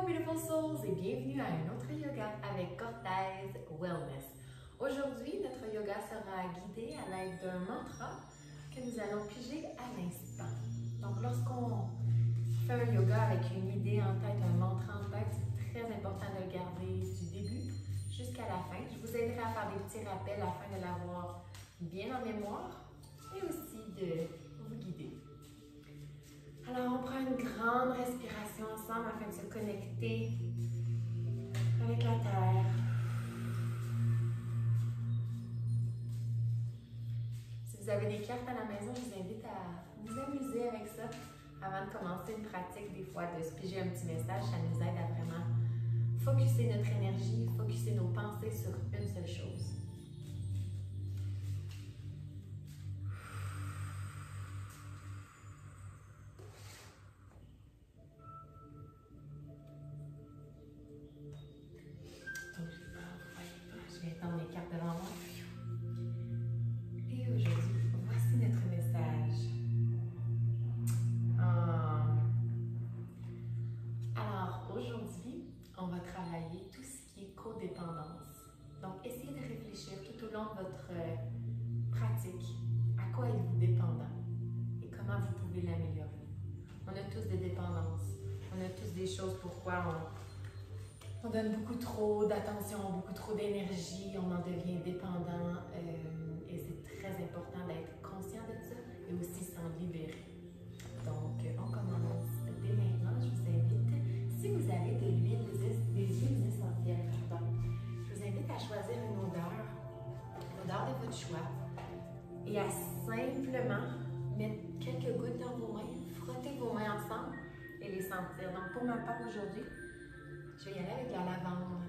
beautiful souls et bienvenue à un autre yoga avec Cortez Wellness. Aujourd'hui, notre yoga sera guidé à l'aide d'un mantra que nous allons piger à l'instant. Donc, lorsqu'on fait un yoga avec une idée en tête, un mantra en tête, c'est très important de le garder du début jusqu'à la fin. Je vous aiderai à faire des petits rappels afin de l'avoir bien en mémoire et aussi de vous guider. Alors, on prend une grande respiration ensemble afin de se connecter avec la terre. Si vous avez des cartes à la maison, je vous invite à vous amuser avec ça avant de commencer une pratique. Des fois, de se piger un petit message, ça nous aide à vraiment focusser notre énergie, focusser nos pensées sur une seule chose. Je vais étendre les cartes devant moi. Et aujourd'hui, voici notre message. Alors, aujourd'hui, on va travailler tout ce qui est codépendance. Donc, essayez de réfléchir tout au long de votre pratique à quoi êtes-vous dépendant et comment vous pouvez l'améliorer. On a tous des dépendances. On a tous des choses pourquoi on donne beaucoup trop d'attention, beaucoup trop d'énergie, on en devient dépendant et c'est très important d'être conscient de ça et aussi s'en libérer. Donc, on commence dès maintenant. Je vous invite, si vous avez de l'huile, des huiles essentielles, je vous invite à choisir l'odeur de votre choix et à simplement mettre quelques gouttes dans vos mains, frotter vos mains ensemble et les sentir. Donc, pour ma part aujourd'hui, je vais y aller avec la lavande.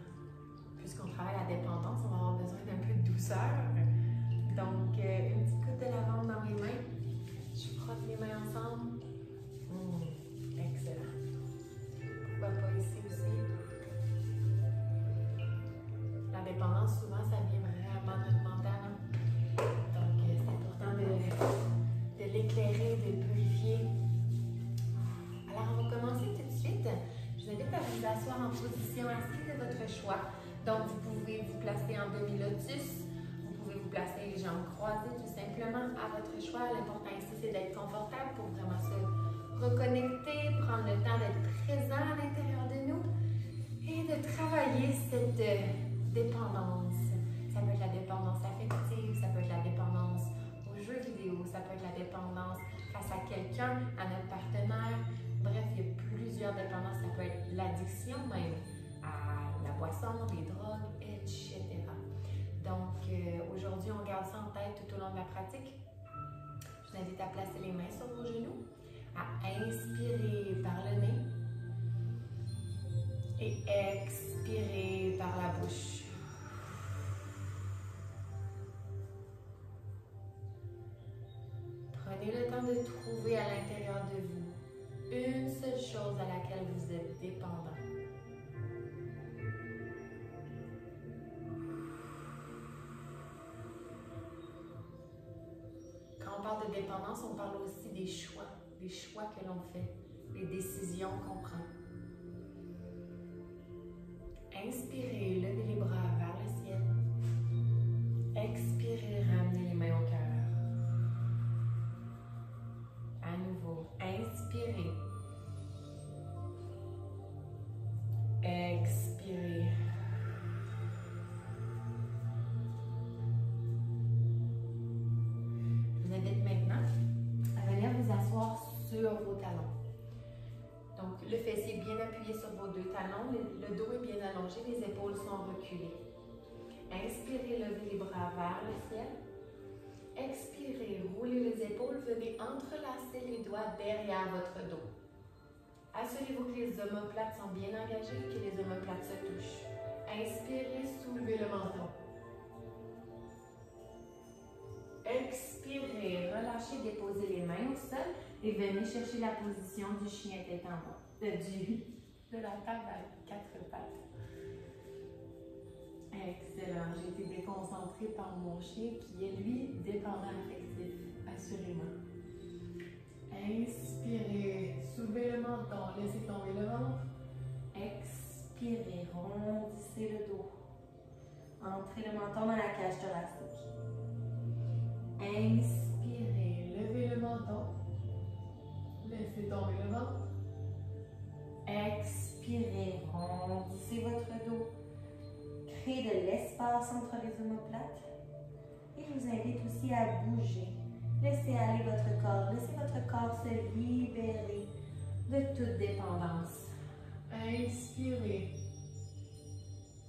Puisqu'on travaille à la dépendance, on va avoir besoin d'un peu de douceur. Donc, une petite goutte de lavande dans mes mains. Je frotte les mains ensemble. Excellent. Pourquoi pas ici aussi? La dépendance, souvent, ça vient vraiment de notre mental. Donc, c'est important de l'éclairer, de le purifier. Alors, on va commencer tout de suite. Je vous invite à vous asseoir en position assise de votre choix. Donc, vous pouvez vous placer en demi-lotus, vous pouvez vous placer les jambes croisées tout simplement à votre choix. L'important ici, c'est d'être confortable pour vraiment se reconnecter, prendre le temps d'être présent à l'intérieur de nous et de travailler cette dépendance. Ça peut être la dépendance affective, ça peut être la dépendance aux jeux vidéo, ça peut être la dépendance face à quelqu'un, à notre partenaire. Bref, il y a plusieurs dépendances. Ça peut être l'addiction même à la boisson, les drogues, etc. Donc, aujourd'hui, on garde ça en tête tout au long de la pratique. Je vous invite à placer les mains sur vos genoux, à inspirer par le nez et expirer par la bouche. Prenez le temps de trouver à l'intérieur de vous une seule chose à laquelle vous êtes dépendant. Quand on parle de dépendance, on parle aussi des choix que l'on fait, des décisions qu'on prend. Inspirez, levez les bras vers le ciel. Expirez, ramenez les mains au cœur. À nouveau, inspirez. Expirez. Je vous invite maintenant à venir vous asseoir sur vos talons. Donc, le fessier bien appuyé sur vos deux talons, le dos est bien allongé, les épaules sont reculées. Inspirez, levez les bras vers le ciel. Expirez, roulez les épaules, venez entrelacer les doigts derrière votre dos. Assurez-vous que les omoplates sont bien engagées et que les omoplates se touchent. Inspirez, soulevez le menton. Expirez, relâchez, déposez les mains au sol et venez chercher la position du chien tête en bas. De la table à quatre pattes. Excellent. J'ai été déconcentrée par mon chien qui est, lui, dépendant affectif. Assurément. Inspirez, soulevez le menton, laissez tomber le ventre. Expirez. menton dans la cage thoracique. Inspirez, levez le menton. Laissez tomber le ventre. Expirez, rondissez votre dos. Créez de l'espace entre les omoplates. Et je vous invite aussi à bouger. Laissez aller votre corps. Laissez votre corps se libérer de toute dépendance. Inspirez.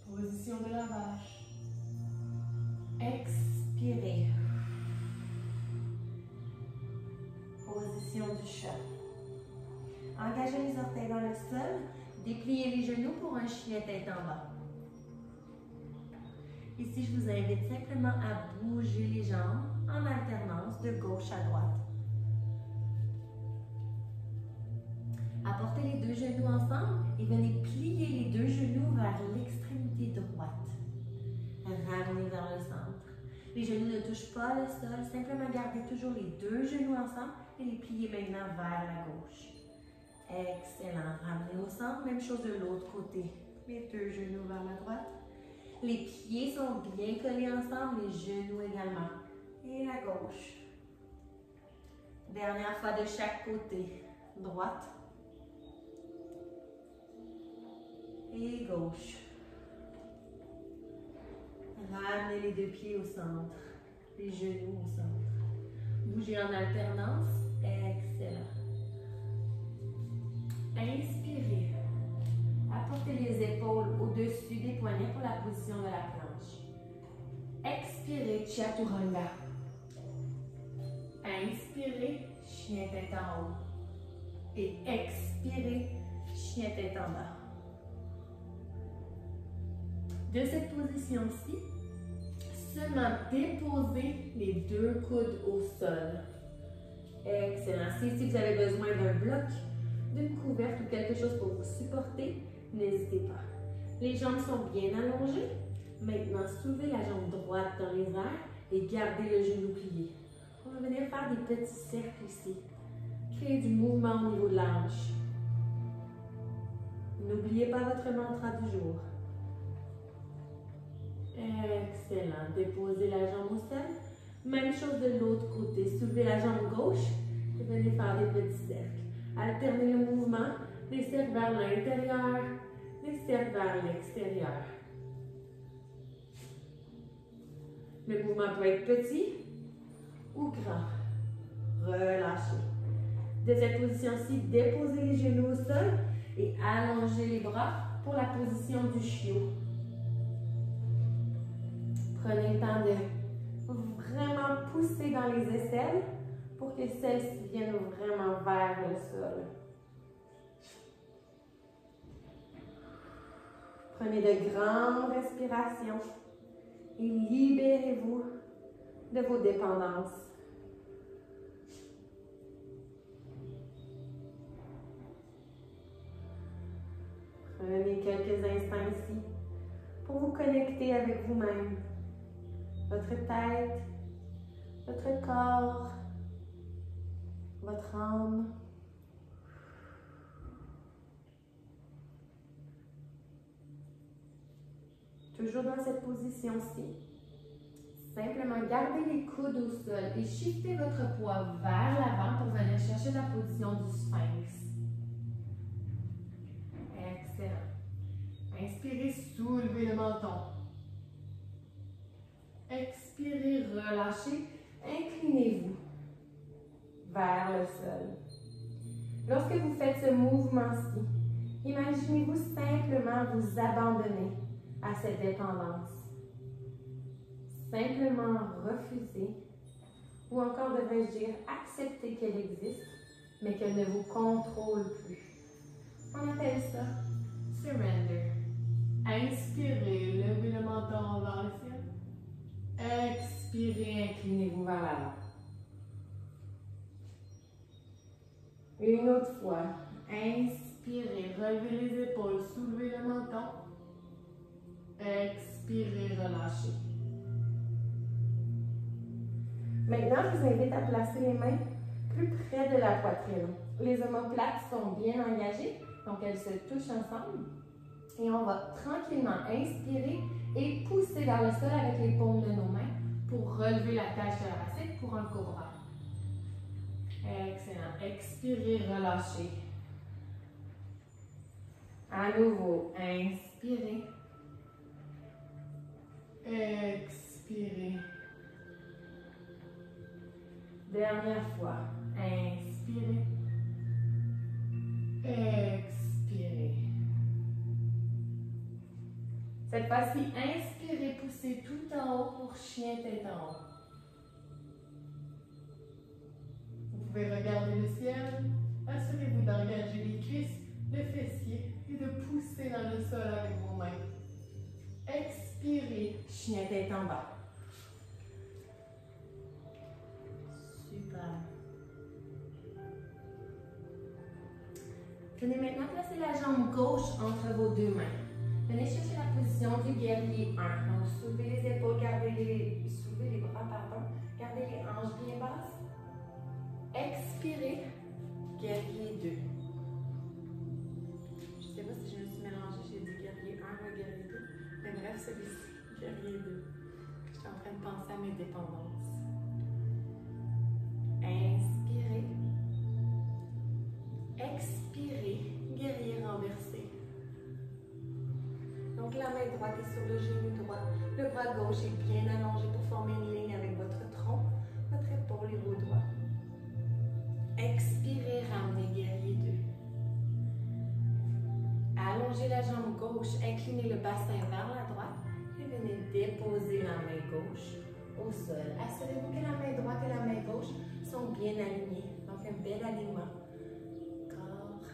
Position de la vache. Expirez. Position du chat. Engagez les orteils dans le sol. Dépliez les genoux pour un chien tête en bas. Ici, je vous invite simplement à bouger les jambes en alternance de gauche à droite. Apportez les deux genoux ensemble et venez plier les deux genoux vers l'extrémité droite. Ramenez vers le centre. Les genoux ne touchent pas le sol, simplement gardez toujours les deux genoux ensemble et les pliez maintenant vers la gauche. Excellent. Ramenez au centre, même chose de l'autre côté. Les deux genoux vers la droite. Les pieds sont bien collés ensemble, les genoux également. Et la gauche. Dernière fois de chaque côté. Droite. Et gauche. Ramenez les deux pieds au centre. Les genoux au centre. Bougez en alternance. Excellent. Inspirez. Apportez les épaules au-dessus des poignets pour la position de la planche. Expirez, Chaturanga. Inspirez, chien tête en haut. Et expirez, chien tête en bas. De cette position-ci, seulement déposez les deux coudes au sol. Excellent. Si vous avez besoin d'un bloc, d'une couverte ou quelque chose pour vous supporter, n'hésitez pas. Les jambes sont bien allongées. Maintenant, soulevez la jambe droite dans les airs et gardez le genou plié. On va venir faire des petits cercles ici. Créez du mouvement au niveau de la hanche. N'oubliez pas votre mantra du jour. Excellent. Déposez la jambe au sol. Même chose de l'autre côté. Soulevez la jambe gauche et venez faire des petits cercles. Alternez le mouvement. Des cercles vers l'intérieur, des cercles vers l'extérieur. Le mouvement peut être petit ou grand. Relâchez. De cette position-ci, déposez les genoux au sol et allongez les bras pour la position du chiot. Prenez le temps de vraiment pousser dans les aisselles pour que celles-ci viennent vraiment vers le sol. Prenez de grandes respirations et libérez-vous de vos dépendances. Prenez quelques instants ici pour vous connecter avec vous-même, votre tête, votre corps, votre âme. Toujours dans cette position-ci, simplement gardez les coudes au sol et shiftez votre poids vers l'avant pour venir chercher la position du sphinx. Excellent. Inspirez, soulevez le menton. Expirez, relâchez, inclinez-vous Vers le sol. Lorsque vous faites ce mouvement-ci, imaginez-vous simplement vous abandonner à cette dépendance. Simplement refuser, ou encore devrais-je dire accepter qu'elle existe, mais qu'elle ne vous contrôle plus. On appelle ça surrender. Inspirez, levez le menton vers le ciel. Expirez, inclinez-vous vers l'avant. Une autre fois. Inspirez, relevez les épaules, soulevez le menton. Expirez, relâchez. Maintenant, je vous invite à placer les mains plus près de la poitrine. Les omoplates sont bien engagées, donc elles se touchent ensemble. Et on va tranquillement inspirer et pousser vers le sol avec les paumes de nos mains pour relever la cage thoracique pour un cobra. Excellent. Expirez, relâchez. À nouveau, inspirez. Expirez. Dernière fois. Inspirez. Expirez. Cette fois-ci, inspirez, poussez tout en haut pour chien tête en haut. Vous pouvez regarder le ciel. Assurez-vous d'engager les cuisses, le fessier et de pousser dans le sol avec vos mains. Expirez, chien tête en bas. Super. Venez maintenant placer la jambe gauche entre vos deux mains. Venez chercher la position du guerrier 1. Donc, soulevez les épaules, soulevez les bras, pardon. Gardez les hanches bien basses. Expirez, guerrier 2. Je ne sais pas si je me suis mélangée, j'ai dit guerrier 1 ou guerrier 2. Mais bref, celui-ci, guerrier 2. Je suis en train de penser à mes dépendances. Inspirez. Expirez, guerrier renversé. Donc la main droite est sur le genou droit. Le bras gauche est bien allongé pour former une ligne avec votre tronc, votre épaule et vos doigts. Expirez, ramenez guerrier 2. Allongez la jambe gauche, inclinez le bassin vers la droite et venez déposer la main gauche au sol. Assurez-vous que la main droite et la main gauche sont bien alignées. Donc un bel alignement. Corps,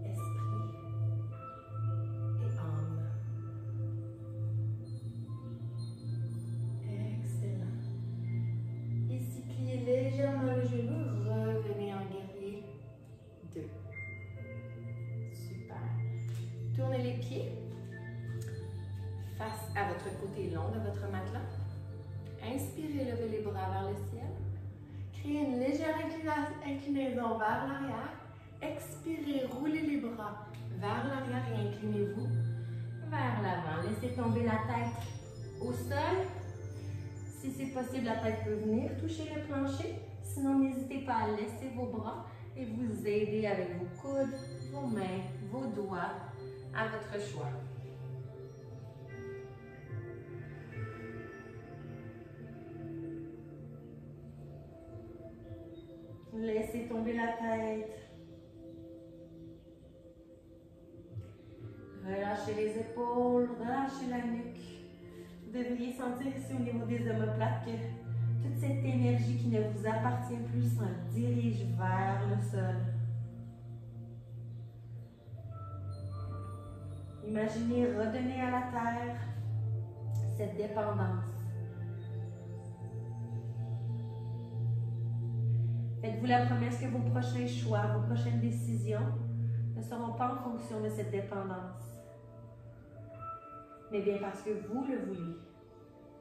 esprit et âme. Excellent. Ici, pliez légèrement le genou, revenez en guerrier 2. Super. Tournez les pieds face à votre côté long de votre matelas. Inspirez, levez les bras vers le ciel. Créez une légère inclinaison vers l'arrière. Expirez, roulez les bras vers l'arrière et inclinez-vous vers l'avant. Laissez tomber la tête au sol. Si c'est possible, la tête peut venir toucher le plancher. Sinon, n'hésitez pas à laisser vos bras et vous aider avec vos coudes, vos mains, vos doigts, à votre choix. Laissez tomber la tête. Relâchez les épaules, relâchez la nuque. Vous devriez sentir ici au niveau des omoplates que toute cette énergie qui ne vous appartient plus se dirige vers le sol. Imaginez redonner à la terre cette dépendance. Faites-vous la promesse que vos prochains choix, vos prochaines décisions ne seront pas en fonction de cette dépendance, mais bien parce que vous le voulez,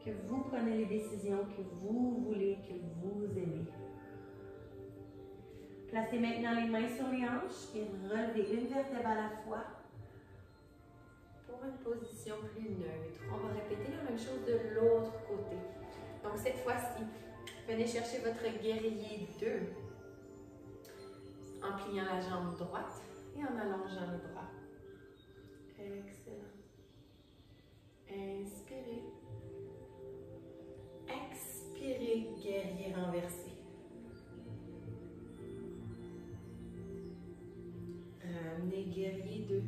que vous prenez les décisions que vous voulez, que vous aimez. Placez maintenant les mains sur les hanches et relevez une vertèbre à la fois pour une position plus neutre. On va répéter la même chose de l'autre côté. Donc cette fois-ci, venez chercher votre guerrier 2 en pliant la jambe droite et en allongeant le bras. Excellent. Inspirez. Expirez, guerrier renversé. Ramenez guerrier 2.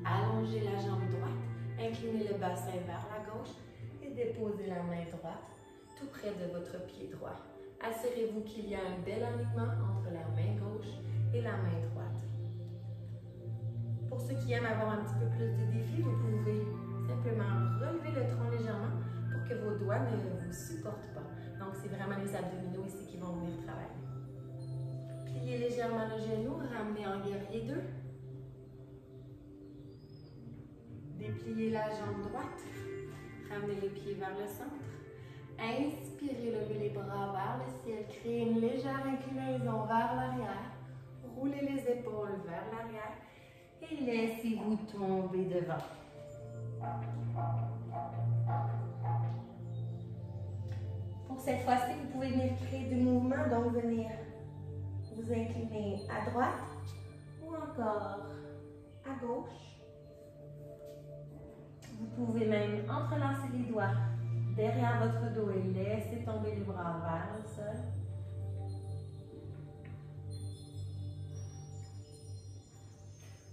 Allongez la jambe droite, inclinez le bassin vers la gauche et déposez la main droite tout près de votre pied droit. Assurez-vous qu'il y a un bel alignement entre la main gauche et la main droite. Pour ceux qui aiment avoir un petit peu plus de défis, vous pouvez simplement relever le tronc légèrement pour que vos doigts ne vous supportent pas. Donc, c'est vraiment les abdominaux ici qui vont venir travailler. Pliez légèrement le genou, ramenez en guerrier 2. Dépliez la jambe droite, ramenez les pieds vers le centre. Inspirez, levez les bras vers le ciel, créez une légère inclinaison vers l'arrière, roulez les épaules vers l'arrière Et laissez-vous tomber devant. Pour cette fois-ci, vous pouvez venir créer du mouvement, donc venir vous incliner à droite ou encore à gauche. Vous pouvez même entrelacer les doigts derrière votre dos et laisser tomber les bras vers le sol.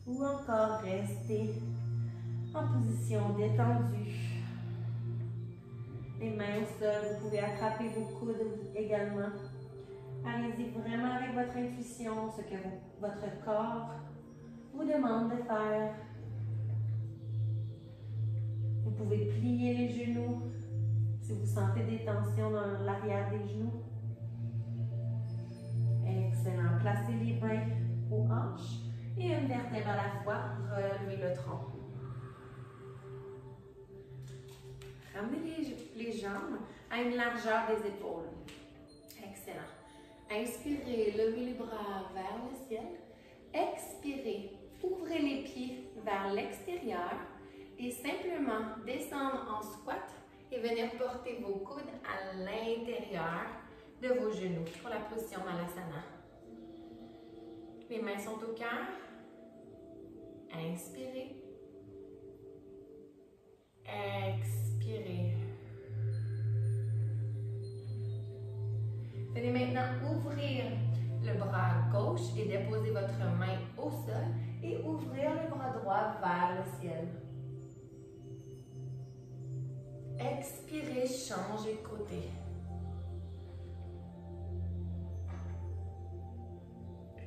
Ou encore rester en position détendue. Les mains au sol, vous pouvez attraper vos coudes également. Allez-y vraiment avec votre intuition, ce que votre corps vous demande de faire. Vous pouvez plier les genoux si vous sentez des tensions dans l'arrière des genoux. Excellent. Placez les mains aux hanches et une vertèbre à la fois. Relevez le tronc. Ramenez les jambes à une largeur des épaules. Excellent. Inspirez, levez les bras vers le ciel. Expirez, ouvrez les pieds vers l'extérieur et simplement descendre en squat et venir porter vos coudes à l'intérieur de vos genoux pour la position Malasana. Les mains sont au cœur. Inspirez. Expirez. Venez maintenant ouvrir le bras gauche et déposer votre main au sol et ouvrir le bras droit vers le ciel. Expirez, changez de côté.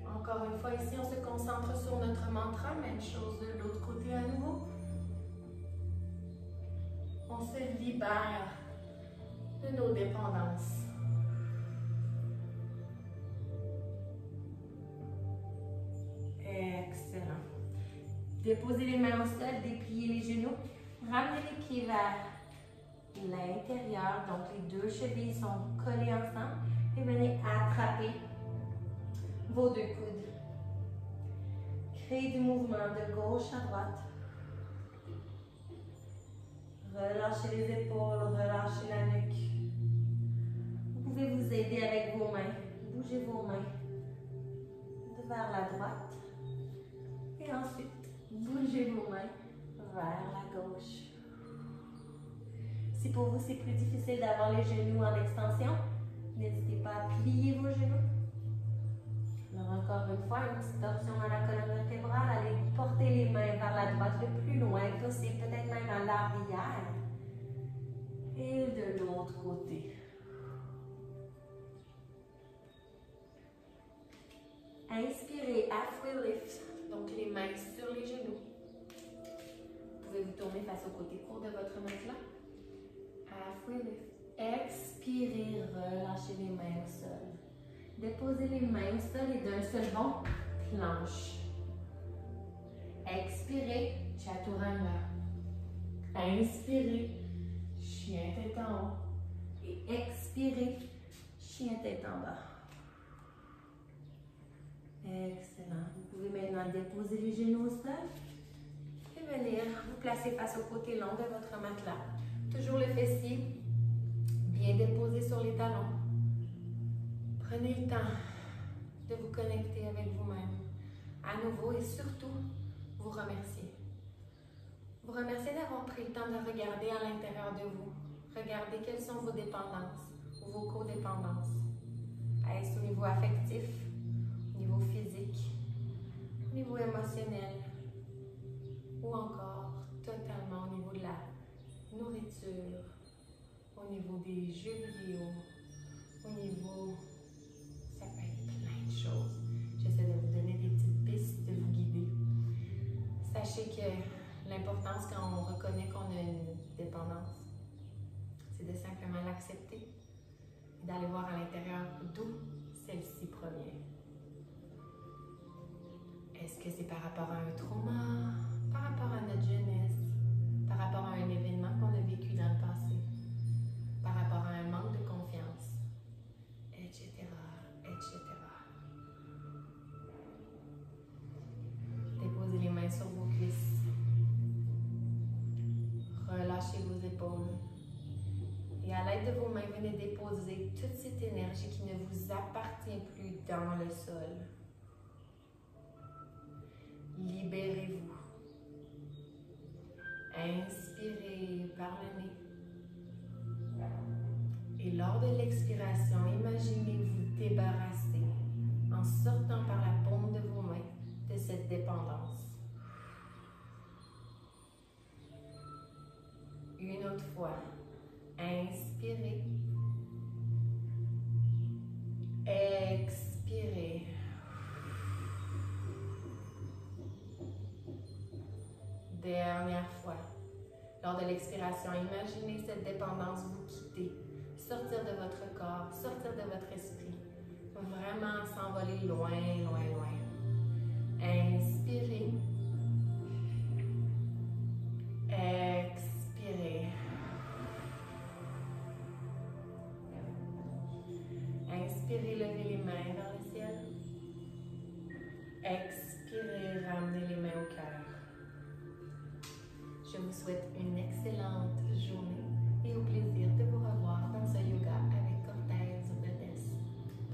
Encore une fois, ici, on se concentre sur notre mantra. Même chose de l'autre côté à nouveau. On se libère de nos dépendances. Excellent. Déposez les mains au sol, dépliez les genoux. Ramenez les pieds vers l'intérieur. Donc, les deux chevilles sont collées ensemble. Et venez attraper vos deux coudes. Créez du mouvement de gauche à droite. Relâchez les épaules, relâchez la nuque. Vous pouvez vous aider avec vos mains. Bougez vos mains vers la droite. Et ensuite, bougez vos mains vers la gauche. Si pour vous c'est plus difficile d'avoir les genoux en extension, n'hésitez pas à plier vos genoux. Alors encore une fois, une petite torsion dans la colonne vertébrale. Allez porter les mains vers la droite le plus loin possible, peut-être même à l'arrière. Et de l'autre côté. Inspirez, halfway lift. Donc les mains sur les genoux. Vous pouvez vous tourner face au côté court de votre matelas. Halfway lift. Expirez, relâchez les mains au sol. Déposez les mains au sol et d'un seul bond, planche. Expirez, chaturanga. Inspirez, chien tête en haut. Et expirez, chien tête en bas. Excellent. Vous pouvez maintenant déposer les genoux au sol et venir vous placer face au côté long de votre matelas. Toujours le fessier bien déposé sur les talons. Prenez le temps de vous connecter avec vous-même à nouveau et surtout vous remercier. Vous remercier d'avoir pris le temps de regarder à l'intérieur de vous. Regardez quelles sont vos dépendances ou vos codépendances. Est-ce au niveau affectif, au niveau physique, au niveau émotionnel ou encore totalement au niveau de la nourriture, au niveau des jeux vidéo, au niveau... Ça peut être plein de choses. J'essaie de vous donner des petites pistes, de vous guider. Sachez que l'importance quand on reconnaît qu'on a une dépendance, c'est de simplement l'accepter et d'aller voir à l'intérieur d'où celle-ci provient. Est-ce que c'est par rapport à un trauma, par rapport à notre jeunesse, par rapport à un événement qu'on a vécu dans le passé, par rapport à un manque de confiance, etc., etc. Déposez les mains venez déposer toute cette énergie qui ne vous appartient plus dans le sol. Libérez-vous. Inspirez par le nez. Et lors de l'expiration, imaginez vous débarrasser en sortant par la paume de vos mains de cette dépendance. Une autre fois. Inspirez. Expirez. Dernière fois. Lors de l'expiration, imaginez cette dépendance vous quitter, sortir de votre corps, sortir de votre esprit, vraiment s'envoler loin, loin, loin. Inspirez. Expirez. Inspirez, levez les mains vers le ciel. Expirez, ramenez les mains au cœur. Je vous souhaite une excellente journée et au plaisir de vous revoir dans ce yoga avec Cortez Wellness.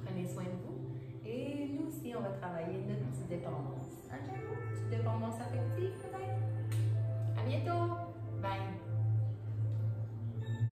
Prenez soin de vous et nous aussi, on va travailler notre petite dépendance. Ok? Petite dépendance affective peut-être? À bientôt! Bye!